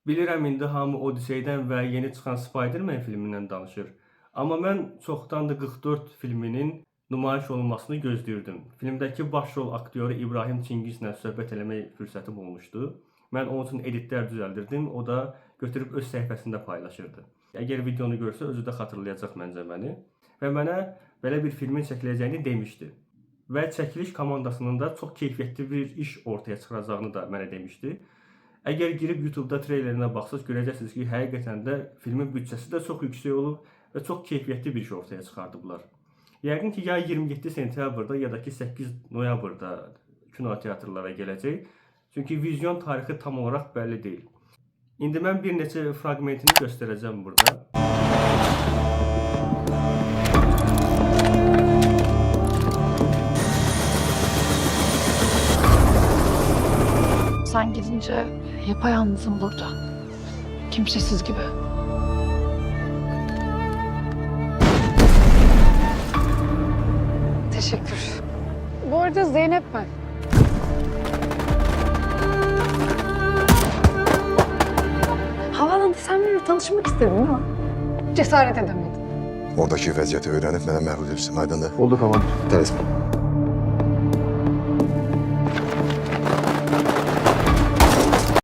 Bilirəm indi hamı Odiseydən və yeni çıxan Spider-Man filmindən danışır. Amma mən çoxdandır 44 filminin nümayiş olunmasını gözləyirdim. Filmdəki başrol aktyoru İbrahim Çingizlə söhbət eləmək fürsətim olmuşdu. Mən onun üçün editlər düzəldirdim, o da götürüb öz səhifəsində paylaşırdı. Əgər videonu görsə özü də xatırlayacaq məncə məni və mənə belə bir filmin çəkiləcəyini demişdi. Və çəkiliş komandasının da çox keyfiyyətli bir iş ortaya çıxaracağını da mənə demişdi. Əgər girib YouTube-da treylerinə baxsınız, görəcəksiniz ki, həqiqətən də filmin büdcəsi də çox yüksək olub və çox keyfiyyətli bir iş ortaya çıxardıblar. Yəqin ki, ya 27 sentyabrda, ya da ki 8 noyabrda kinoteatrlara gələcək. Çünki vizyon tarixi tam olaraq bəlli deyil. İndi mən bir neçə fraqmentini göstərəcəm burada. Sen gidince yapayalnızım burada. Kimsesiz gibi. Teşekkür. Bu arada Zeynep ben. Havaalanında sen benimle tanışmak istedin ama cesaret edemedim. Oradakı vəziyyəti öyrənib mənə məhlul edirsən, aydındır? Oldu, tamam. Tələsmə.